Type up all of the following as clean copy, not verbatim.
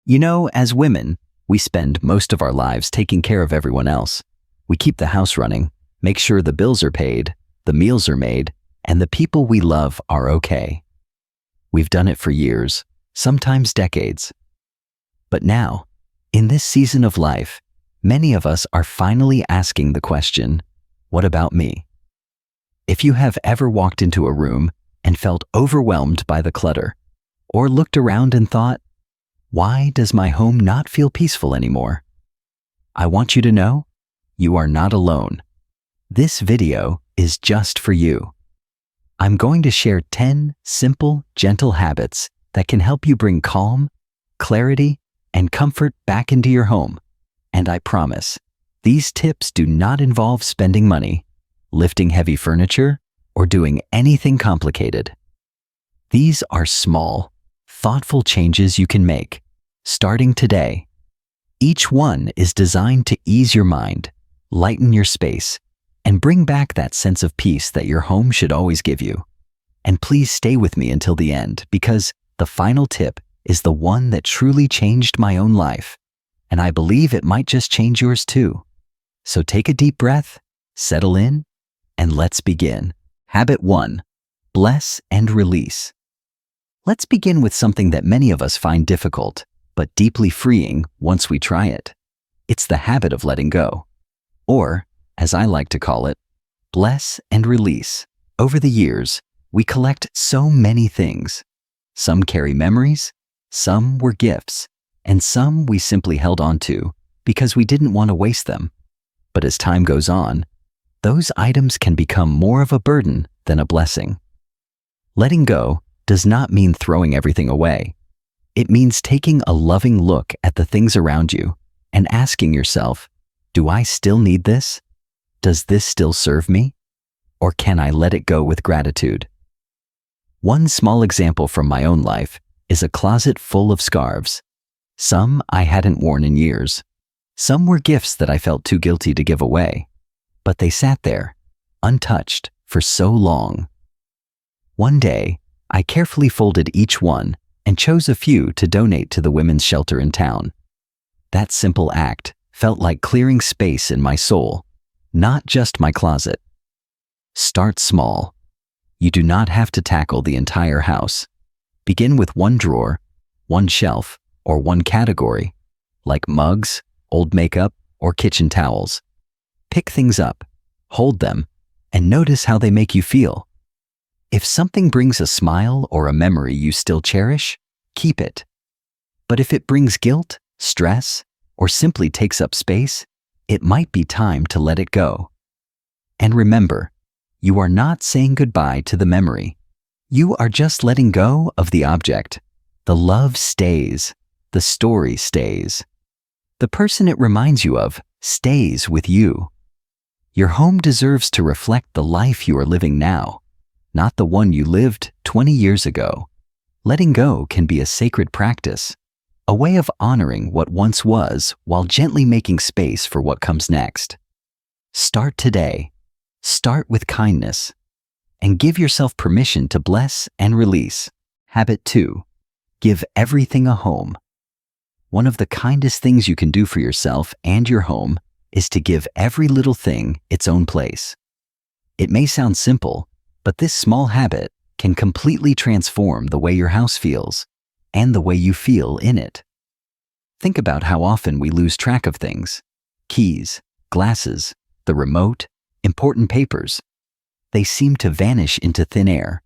As women, we spend most of our lives taking care of everyone else. We keep the house running, make sure the bills are paid, the meals are made, and the people we love are okay. We've done it for years, sometimes decades. But now, in this season of life, many of us are finally asking the question, what about me? If you have ever walked into a room and felt overwhelmed by the clutter, or looked around and thought, why does my home not feel peaceful anymore? I want you to know, you are not alone. This video is just for you. I'm going to share 10 simple, gentle habits that can help you bring calm, clarity, and comfort back into your home. And I promise, these tips do not involve spending money, lifting heavy furniture, or doing anything complicated. These are small, thoughtful changes you can make, starting today. Each one is designed to ease your mind, lighten your space, and bring back that sense of peace that your home should always give you. And please stay with me until the end, because the final tip is the one that truly changed my own life, and I believe it might just change yours too. So take a deep breath, settle in, and let's begin. Habit 1. Bless and release. Let's begin with something that many of us find difficult, but deeply freeing once we try it. It's the habit of letting go. Or, as I like to call it, bless and release. Over the years, we collect so many things. Some carry memories, some were gifts, and some we simply held on to because we didn't want to waste them. But as time goes on, those items can become more of a burden than a blessing. Letting go does not mean throwing everything away. It means taking a loving look at the things around you and asking yourself, do I still need this? Does this still serve me? Or can I let it go with gratitude? One small example from my own life is a closet full of scarves. Some I hadn't worn in years. Some were gifts that I felt too guilty to give away. But they sat there, untouched, for so long. One day, I carefully folded each one and chose a few to donate to the women's shelter in town. That simple act felt like clearing space in my soul, not just my closet. Start small. You do not have to tackle the entire house. Begin with one drawer, one shelf, or one category, like mugs, old makeup, or kitchen towels. Pick things up, hold them, and notice how they make you feel. If something brings a smile or a memory you still cherish, keep it. But if it brings guilt, stress, or simply takes up space, it might be time to let it go. And remember, you are not saying goodbye to the memory. You are just letting go of the object. The love stays. The story stays. The person it reminds you of stays with you. Your home deserves to reflect the life you are living now, not the one you lived 20 years ago. Letting go can be a sacred practice, a way of honoring what once was while gently making space for what comes next. Start today. Start with kindness, and give yourself permission to bless and release. Habit 2. Give everything a home. One of the kindest things you can do for yourself and your home is to give every little thing its own place. It may sound simple, but this small habit can completely transform the way your house feels and the way you feel in it. Think about how often we lose track of things. Keys, glasses, the remote, important papers. They seem to vanish into thin air,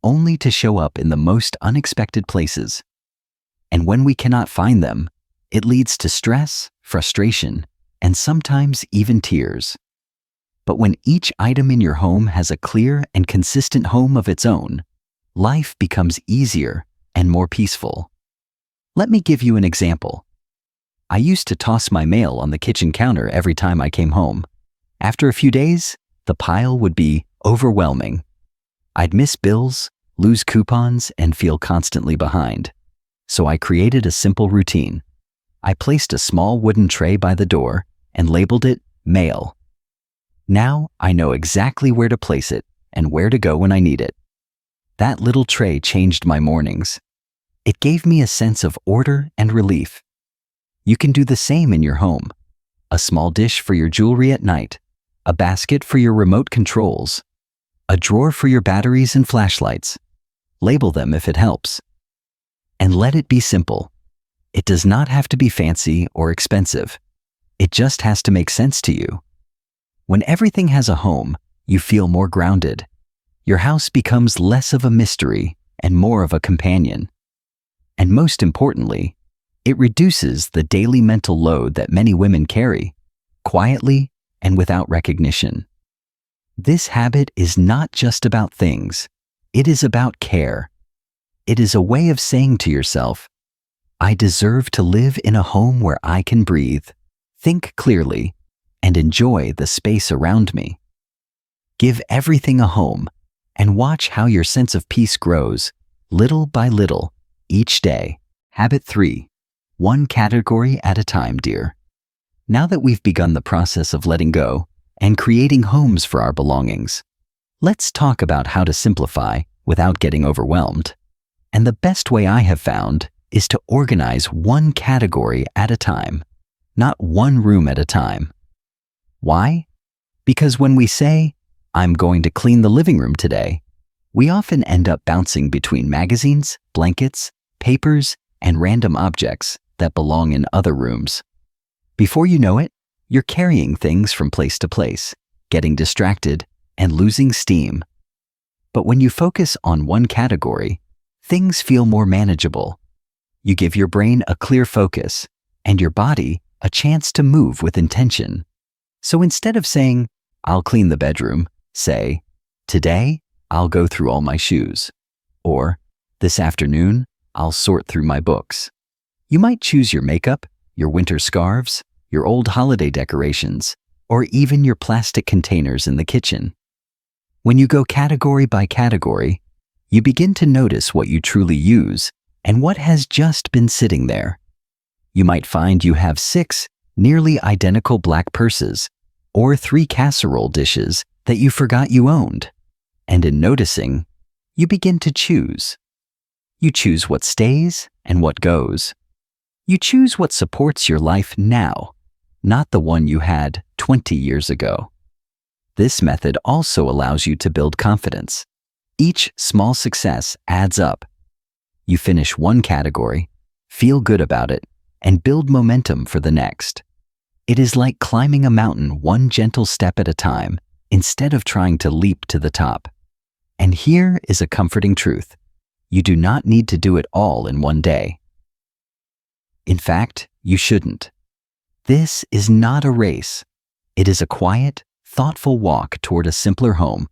only to show up in the most unexpected places. And when we cannot find them, it leads to stress, frustration, and sometimes even tears. But when each item in your home has a clear and consistent home of its own, life becomes easier and more peaceful. Let me give you an example. I used to toss my mail on the kitchen counter every time I came home. After a few days, the pile would be overwhelming. I'd miss bills, lose coupons, and feel constantly behind. So I created a simple routine. I placed a small wooden tray by the door and labeled it Mail. Now I know exactly where to place it and where to go when I need it. That little tray changed my mornings. It gave me a sense of order and relief, You can do the same in your home. A small dish for your jewelry at night, a basket for your remote controls, a drawer for your batteries and flashlights. Label them if it helps. And let it be simple. It does not have to be fancy or expensive. It just has to make sense to you. When everything has a home, you feel more grounded. Your house becomes less of a mystery and more of a companion. And most importantly, it reduces the daily mental load that many women carry, quietly and without recognition. This habit is not just about things. It is about care. It is a way of saying to yourself, I deserve to live in a home where I can breathe, think clearly, and enjoy the space around me. Give everything a home and watch how your sense of peace grows, little by little, each day. Habit 3. One category at a time, dear. Now that we've begun the process of letting go and creating homes for our belongings, let's talk about how to simplify without getting overwhelmed. And the best way I have found is to organize one category at a time, not one room at a time. Why? Because when we say, I'm going to clean the living room today, we often end up bouncing between magazines, blankets, papers, and random objects that belong in other rooms. Before you know it, you're carrying things from place to place, getting distracted, and losing steam. But when you focus on one category, things feel more manageable. You give your brain a clear focus, and your body a chance to move with intention. So instead of saying, I'll clean the bedroom, say, today, I'll go through all my shoes. Or, this afternoon, I'll sort through my books. You might choose your makeup, your winter scarves, your old holiday decorations, or even your plastic containers in the kitchen. When you go category by category, you begin to notice what you truly use and what has just been sitting there. You might find you have 6 nearly identical black purses or 3 casserole dishes that you forgot you owned. And in noticing, you begin to choose. You choose what stays and what goes. You choose what supports your life now, not the one you had 20 years ago. This method also allows you to build confidence. Each small success adds up. You finish one category, feel good about it, and build momentum for the next. It is like climbing a mountain one gentle step at a time, instead of trying to leap to the top. And here is a comforting truth. You do not need to do it all in one day. In fact, you shouldn't. This is not a race. It is a quiet, thoughtful walk toward a simpler home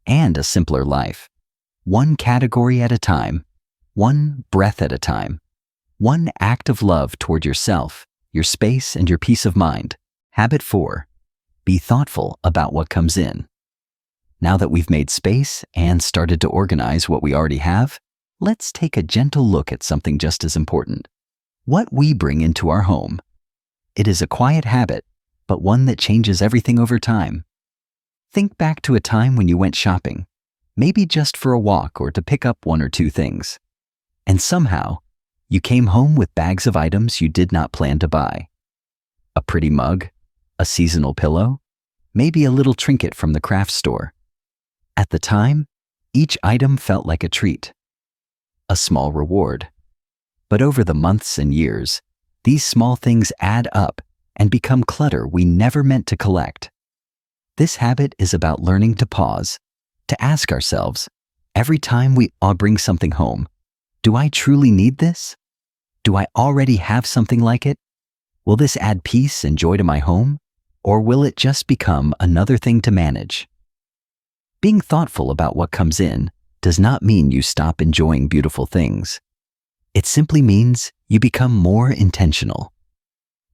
and a simpler life. One category at a time, one breath at a time, one act of love toward yourself, your space, and your peace of mind. Habit 4. Be thoughtful about what comes in. Now that we've made space and started to organize what we already have, let's take a gentle look at something just as important. What we bring into our home. It is a quiet habit, but one that changes everything over time. Think back to a time when you went shopping, maybe just for a walk or to pick up 1 or 2 things. And somehow, you came home with bags of items you did not plan to buy. A pretty mug, a seasonal pillow, maybe a little trinket from the craft store. At the time, each item felt like a treat, a small reward. But over the months and years, these small things add up and become clutter we never meant to collect. This habit is about learning to pause, to ask ourselves, every time we all bring something home, do I truly need this? Do I already have something like it? Will this add peace and joy to my home? Or will it just become another thing to manage? Being thoughtful about what comes in does not mean you stop enjoying beautiful things. It simply means you become more intentional.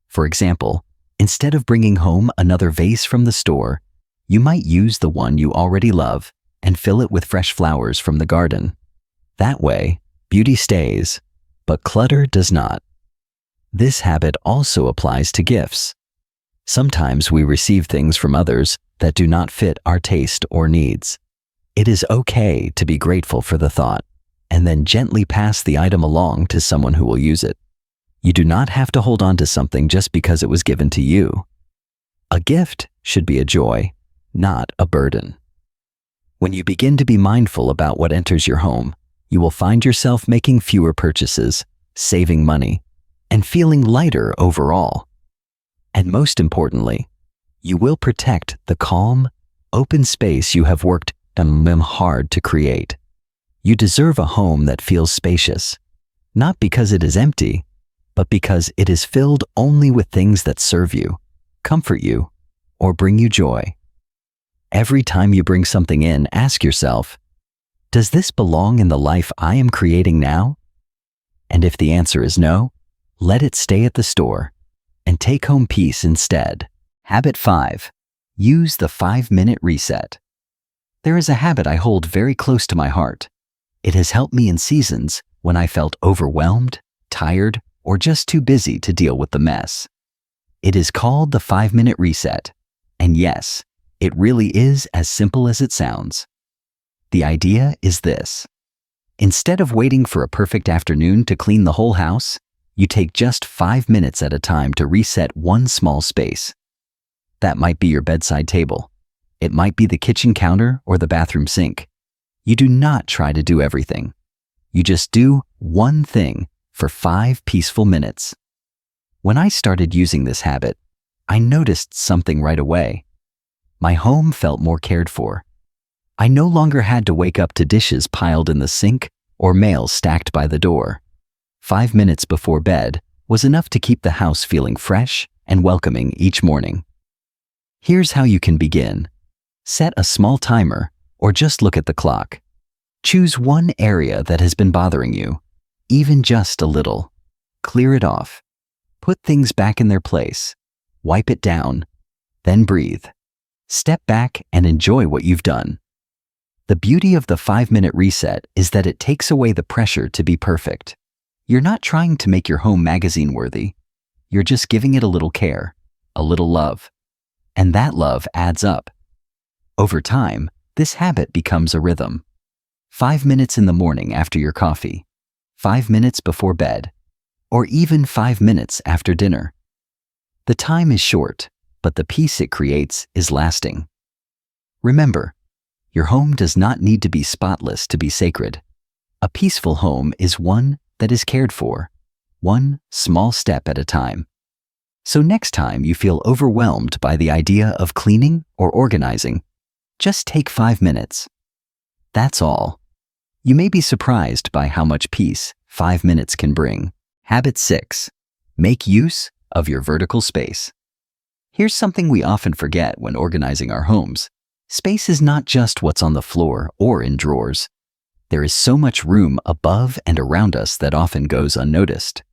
For example, instead of bringing home another vase from the store, you might use the one you already love and fill it with fresh flowers from the garden. That way, beauty stays, but clutter does not. This habit also applies to gifts. Sometimes we receive things from others that do not fit our taste or needs. It is okay to be grateful for the thought, and then gently pass the item along to someone who will use it. You do not have to hold on to something just because it was given to you. A gift should be a joy, not a burden. When you begin to be mindful about what enters your home, you will find yourself making fewer purchases, saving money, and feeling lighter overall. And most importantly, you will protect the calm, open space you have worked hard to create. You deserve a home that feels spacious, not because it is empty, but because it is filled only with things that serve you, comfort you, or bring you joy. Every time you bring something in, ask yourself, does this belong in the life I am creating now? And if the answer is no, let it stay at the store and take home peace instead. Habit 5. Use the 5-minute reset. There is a habit I hold very close to my heart. It has helped me in seasons when I felt overwhelmed, tired, or just too busy to deal with the mess. It is called the 5-minute reset. And yes, it really is as simple as it sounds. The idea is this. Instead of waiting for a perfect afternoon to clean the whole house, you take just 5 minutes at a time to reset one small space. That might be your bedside table. It might be the kitchen counter or the bathroom sink. You do not try to do everything. You just do one thing for 5 peaceful minutes. When I started using this habit, I noticed something right away. My home felt more cared for. I no longer had to wake up to dishes piled in the sink or mail stacked by the door. 5 minutes before bed was enough to keep the house feeling fresh and welcoming each morning. Here's how you can begin. Set a small timer or just look at the clock. Choose one area that has been bothering you, even just a little. Clear it off. Put things back in their place. Wipe it down. Then breathe. Step back and enjoy what you've done. The beauty of the 5-minute reset is that it takes away the pressure to be perfect. You're not trying to make your home magazine-worthy. You're just giving it a little care, a little love. And that love adds up. Over time, this habit becomes a rhythm. 5 minutes in the morning after your coffee, 5 minutes before bed, or even 5 minutes after dinner. The time is short, but the peace it creates is lasting. Remember, your home does not need to be spotless to be sacred. A peaceful home is one that is cared for, one small step at a time. So next time you feel overwhelmed by the idea of cleaning or organizing, just take 5 minutes. That's all. You may be surprised by how much peace 5 minutes can bring. Habit 6. Make use of your vertical space. Here's something we often forget when organizing our homes. Space is not just what's on the floor or in drawers. There is so much room above and around us that often goes unnoticed.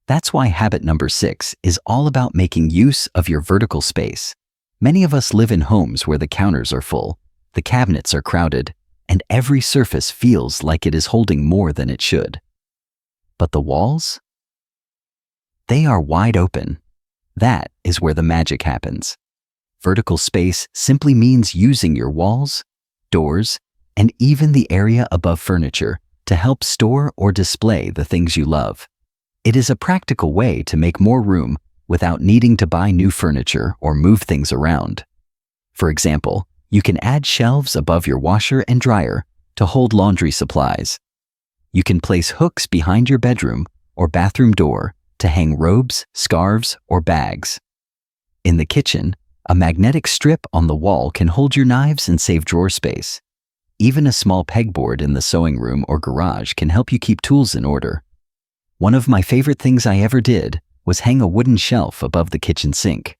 That's why habit number 6 is all about making use of your vertical space. Many of us live in homes where the counters are full, the cabinets are crowded, and every surface feels like it is holding more than it should. But the walls? They are wide open. That is where the magic happens. Vertical space simply means using your walls, doors, and even the area above furniture to help store or display the things you love. It is a practical way to make more room without needing to buy new furniture or move things around. For example, you can add shelves above your washer and dryer to hold laundry supplies. You can place hooks behind your bedroom or bathroom door to hang robes, scarves, or bags. In the kitchen, a magnetic strip on the wall can hold your knives and save drawer space. Even a small pegboard in the sewing room or garage can help you keep tools in order. One of my favorite things I ever did was hang a wooden shelf above the kitchen sink.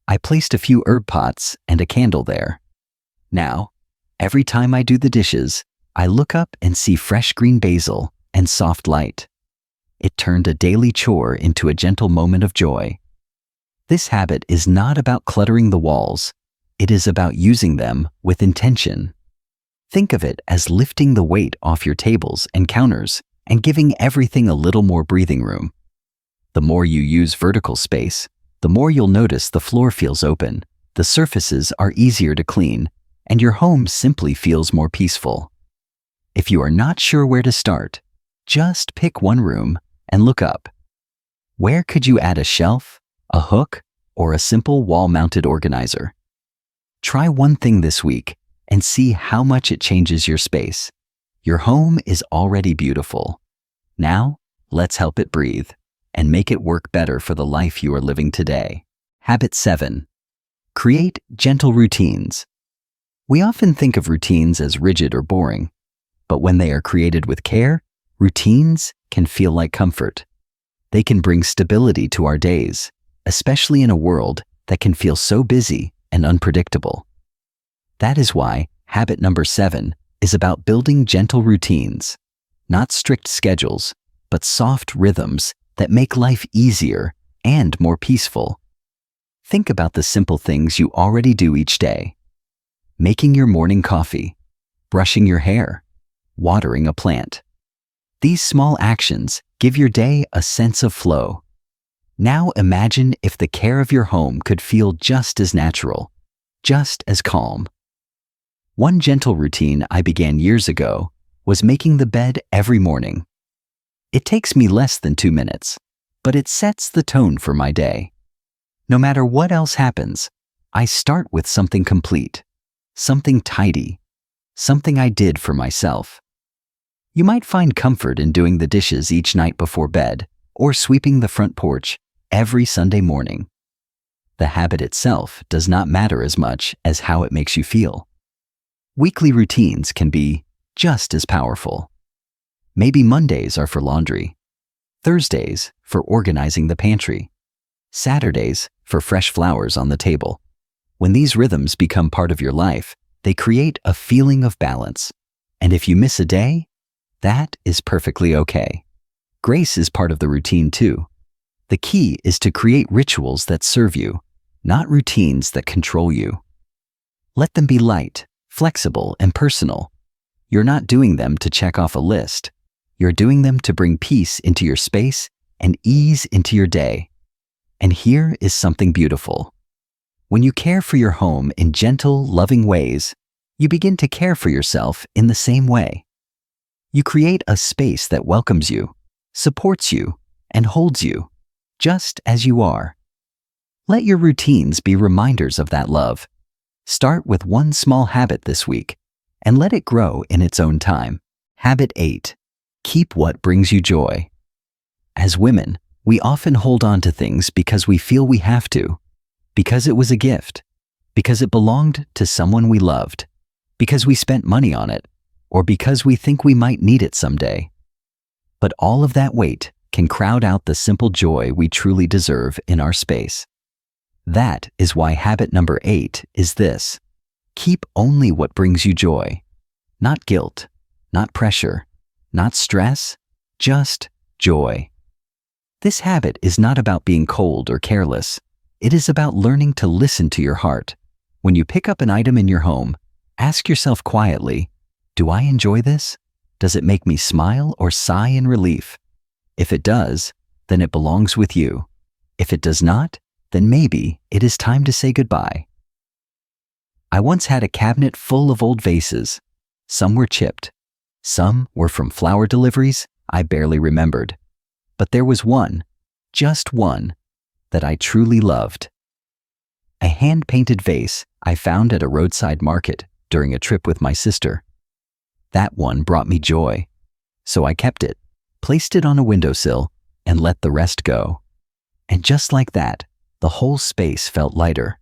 I placed a few herb pots and a candle there. Now, every time I do the dishes, I look up and see fresh green basil and soft light. It turned a daily chore into a gentle moment of joy. This habit is not about cluttering the walls. It is about using them with intention. Think of it as lifting the weight off your tables and counters and giving everything a little more breathing room. The more you use vertical space, the more you'll notice the floor feels open, the surfaces are easier to clean, and your home simply feels more peaceful. If you are not sure where to start, just pick one room and look up. Where could you add a shelf, a hook, or a simple wall-mounted organizer? Try one thing this week and see how much it changes your space. Your home is already beautiful. Now, let's help it breathe and make it work better for the life you are living today. Habit 7. Create gentle routines. We often think of routines as rigid or boring, but when they are created with care, routines can feel like comfort. They can bring stability to our days, especially in a world that can feel so busy and unpredictable. That is why habit number 7 is about building gentle routines, not strict schedules, but soft rhythms that make life easier and more peaceful. Think about the simple things you already do each day. Making your morning coffee, brushing your hair, watering a plant. These small actions give your day a sense of flow. Now imagine if the care of your home could feel just as natural, just as calm. One gentle routine I began years ago was making the bed every morning. It takes me less than 2 minutes, but it sets the tone for my day. No matter what else happens, I start with something complete, something tidy, something I did for myself. You might find comfort in doing the dishes each night before bed or sweeping the front porch every Sunday morning. The habit itself does not matter as much as how it makes you feel. Weekly routines can be just as powerful. Maybe Mondays are for laundry, Thursdays for organizing the pantry, Saturdays for fresh flowers on the table. When these rhythms become part of your life, they create a feeling of balance. And if you miss a day, that is perfectly okay. Grace is part of the routine too. The key is to create rituals that serve you, not routines that control you. Let them be light, flexible, and personal. You're not doing them to check off a list. You're doing them to bring peace into your space and ease into your day. And here is something beautiful. When you care for your home in gentle, loving ways, you begin to care for yourself in the same way. You create a space that welcomes you, supports you, and holds you, just as you are. Let your routines be reminders of that love. Start with one small habit this week, and let it grow in its own time. Habit 8. Keep what brings you joy. As women, we often hold on to things because we feel we have to, because it was a gift, because it belonged to someone we loved, because we spent money on it, or because we think we might need it someday. But all of that weight can crowd out the simple joy we truly deserve in our space. That is why habit number 8 is this: keep only what brings you joy. Not guilt, not pressure, not stress, just joy. This habit is not about being cold or careless. It is about learning to listen to your heart. When you pick up an item in your home, ask yourself quietly, do I enjoy this? Does it make me smile or sigh in relief? If it does, then it belongs with you. If it does not, then maybe it is time to say goodbye. I once had a cabinet full of old vases. Some were chipped. Some were from flower deliveries I barely remembered. But there was one, just one, that I truly loved. A hand-painted vase I found at a roadside market during a trip with my sister. That one brought me joy, so I kept it, placed it on a windowsill, and let the rest go. And just like that, the whole space felt lighter.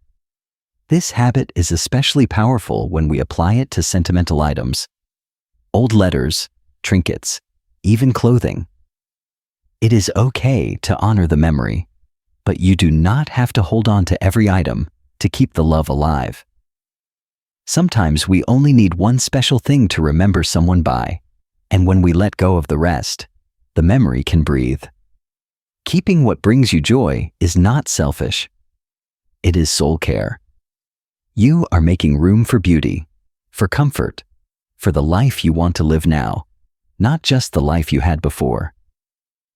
This habit is especially powerful when we apply it to sentimental items. Old letters, trinkets, even clothing. It is okay to honor the memory, but you do not have to hold on to every item to keep the love alive. Sometimes we only need one special thing to remember someone by, and when we let go of the rest, the memory can breathe. Keeping what brings you joy is not selfish. It is soul care. You are making room for beauty, for comfort, for the life you want to live now, not just the life you had before.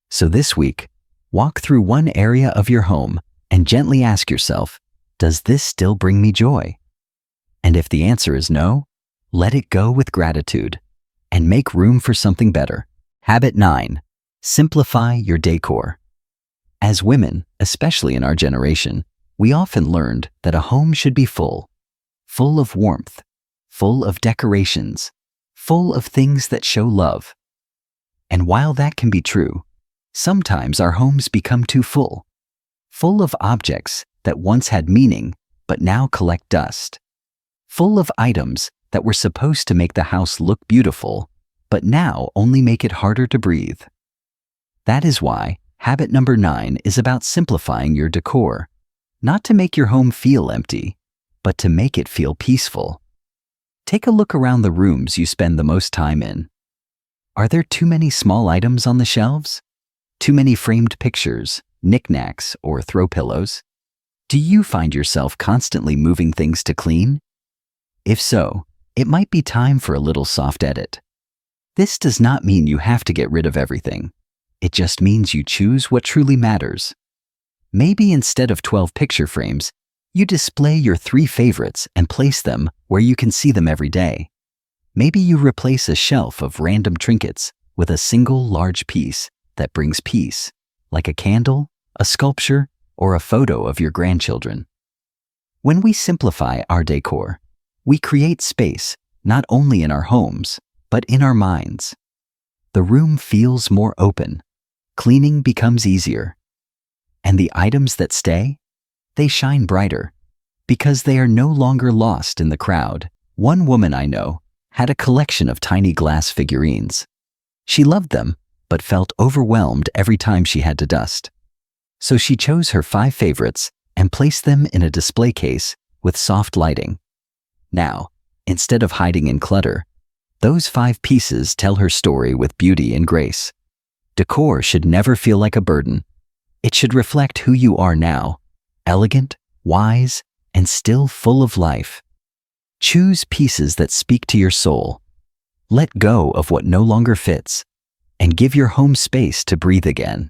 So this week, walk through one area of your home and gently ask yourself, does this still bring me joy? And if the answer is no, let it go with gratitude and make room for something better. Habit 9. Simplify your decor. As women, especially in our generation, we often learned that a home should be full of warmth, full of decorations, full of things that show love. And while that can be true, sometimes our homes become too full of objects that once had meaning but now collect dust, full of items that were supposed to make the house look beautiful but now only make it harder to breathe. That is why habit number 9 is about simplifying your decor, not to make your home feel empty, but to make it feel peaceful. Take a look around the rooms you spend the most time in. Are there too many small items on the shelves? Too many framed pictures, knickknacks, or throw pillows? Do you find yourself constantly moving things to clean? If so, it might be time for a little soft edit. This does not mean you have to get rid of everything. It just means you choose what truly matters. Maybe instead of 12 picture frames, you display your 3 favorites and place them where you can see them every day. Maybe you replace a shelf of random trinkets with a single large piece that brings peace, like a candle, a sculpture, or a photo of your grandchildren. When we simplify our decor, we create space not only in our homes, but in our minds. The room feels more open, cleaning becomes easier, and the items that stay, they shine brighter because they are no longer lost in the crowd. One woman I know had a collection of tiny glass figurines. She loved them, but felt overwhelmed every time she had to dust. So she chose her 5 favorites and placed them in a display case with soft lighting. Now, instead of hiding in clutter, those 5 pieces tell her story with beauty and grace. Decor should never feel like a burden. It should reflect who you are now, elegant, wise, and still full of life. Choose pieces that speak to your soul. Let go of what no longer fits, and give your home space to breathe again.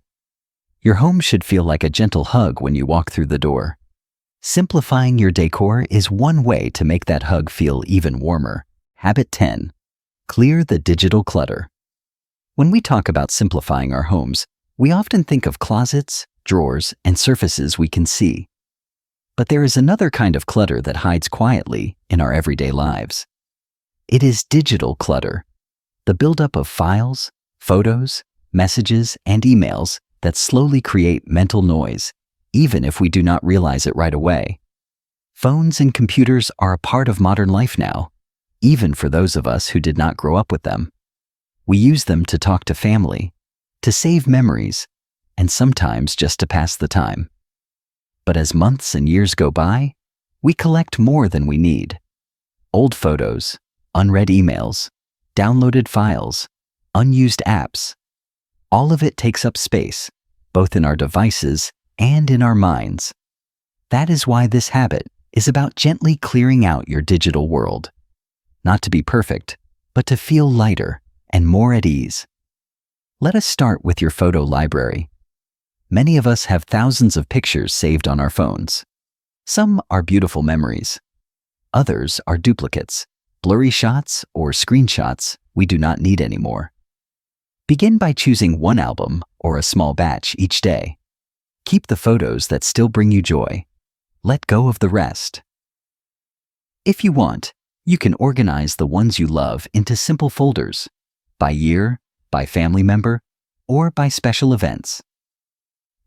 Your home should feel like a gentle hug when you walk through the door. Simplifying your decor is one way to make that hug feel even warmer. Habit 10. Clear the digital clutter. When we talk about simplifying our homes, we often think of closets, drawers, and surfaces we can see. But there is another kind of clutter that hides quietly in our everyday lives. It is digital clutter, the buildup of files, photos, messages, and emails that slowly create mental noise, even if we do not realize it right away. Phones and computers are a part of modern life now, even for those of us who did not grow up with them. We use them to talk to family, to save memories, and sometimes just to pass the time. But as months and years go by, we collect more than we need. Old photos, unread emails, downloaded files, unused apps. All of it takes up space, both in our devices and in our minds. That is why this habit is about gently clearing out your digital world. Not to be perfect, but to feel lighter and more at ease. Let us start with your photo library. Many of us have thousands of pictures saved on our phones. Some are beautiful memories. Others are duplicates, blurry shots, or screenshots we do not need anymore. Begin by choosing one album or a small batch each day. Keep the photos that still bring you joy. Let go of the rest. If you want, you can organize the ones you love into simple folders, by year, by family member, or by special events.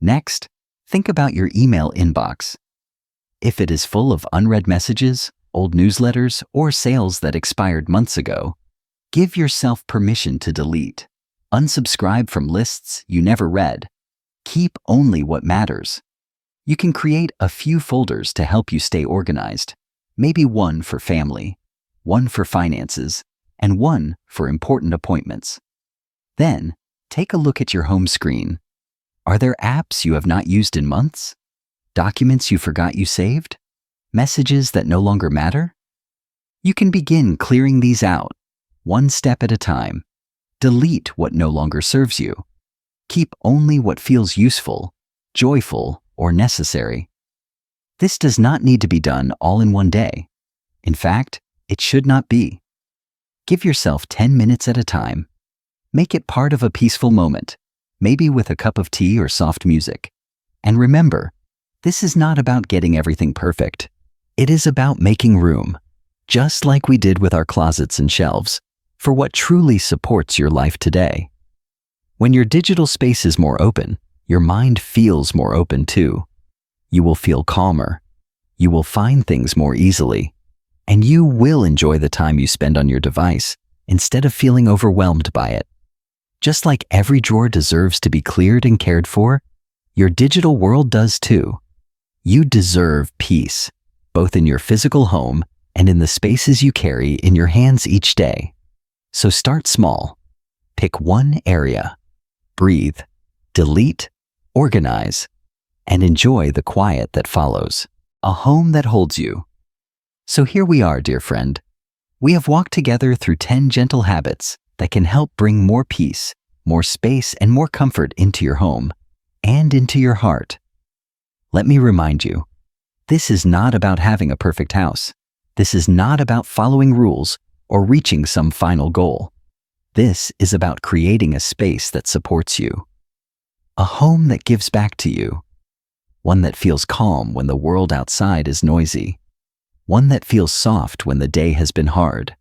Next, think about your email inbox. If it is full of unread messages, old newsletters, or sales that expired months ago, give yourself permission to delete. Unsubscribe from lists you never read. Keep only what matters. You can create a few folders to help you stay organized. Maybe one for family, one for finances, and one for important appointments. Then, take a look at your home screen. Are there apps you have not used in months? Documents you forgot you saved? Messages that no longer matter? You can begin clearing these out, one step at a time. Delete what no longer serves you. Keep only what feels useful, joyful, or necessary. This does not need to be done all in one day. In fact, it should not be. Give yourself 10 minutes at a time. Make it part of a peaceful moment, maybe with a cup of tea or soft music. And remember, this is not about getting everything perfect. It is about making room, just like we did with our closets and shelves, for what truly supports your life today. When your digital space is more open, your mind feels more open too. You will feel calmer. You will find things more easily. And you will enjoy the time you spend on your device instead of feeling overwhelmed by it. Just like every drawer deserves to be cleared and cared for, your digital world does too. You deserve peace, both in your physical home and in the spaces you carry in your hands each day. So start small. Pick one area. Breathe, delete, organize, and enjoy the quiet that follows. A home that holds you. So here we are, dear friend. We have walked together through 10 gentle habits that can help bring more peace, more space, and more comfort into your home and into your heart. Let me remind you, this is not about having a perfect house. This is not about following rules or reaching some final goal. This is about creating a space that supports you. A home that gives back to you. One that feels calm when the world outside is noisy. One that feels soft when the day has been hard.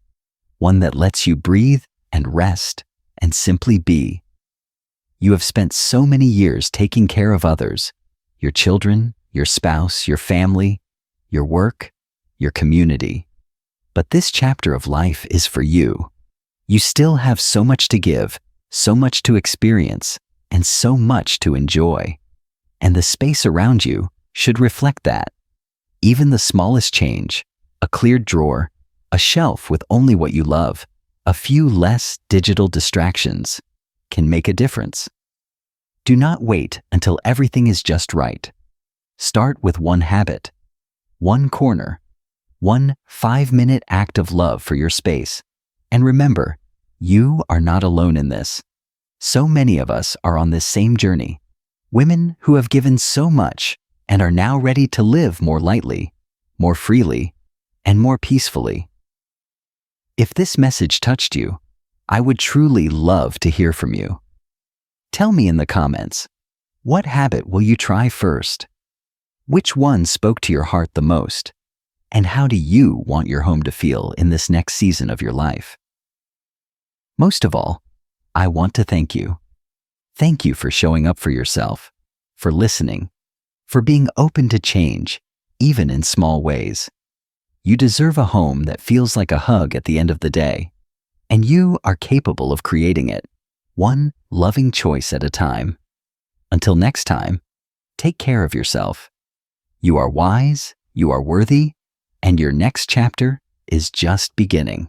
One that lets you breathe and rest and simply be. You have spent so many years taking care of others, your children, your spouse, your family, your work, your community. But this chapter of life is for you. You still have so much to give, so much to experience, and so much to enjoy. And the space around you should reflect that. Even the smallest change, a cleared drawer, a shelf with only what you love, a few less digital distractions, can make a difference. Do not wait until everything is just right. Start with one habit, one corner, one 5-minute act of love for your space. And remember, you are not alone in this. So many of us are on this same journey. Women who have given so much and are now ready to live more lightly, more freely, and more peacefully. If this message touched you, I would truly love to hear from you. Tell me in the comments, what habit will you try first? Which one spoke to your heart the most? And how do you want your home to feel in this next season of your life? Most of all, I want to thank you. Thank you for showing up for yourself, for listening, for being open to change, even in small ways. You deserve a home that feels like a hug at the end of the day, and you are capable of creating it, one loving choice at a time. Until next time, take care of yourself. You are wise, you are worthy, and your next chapter is just beginning.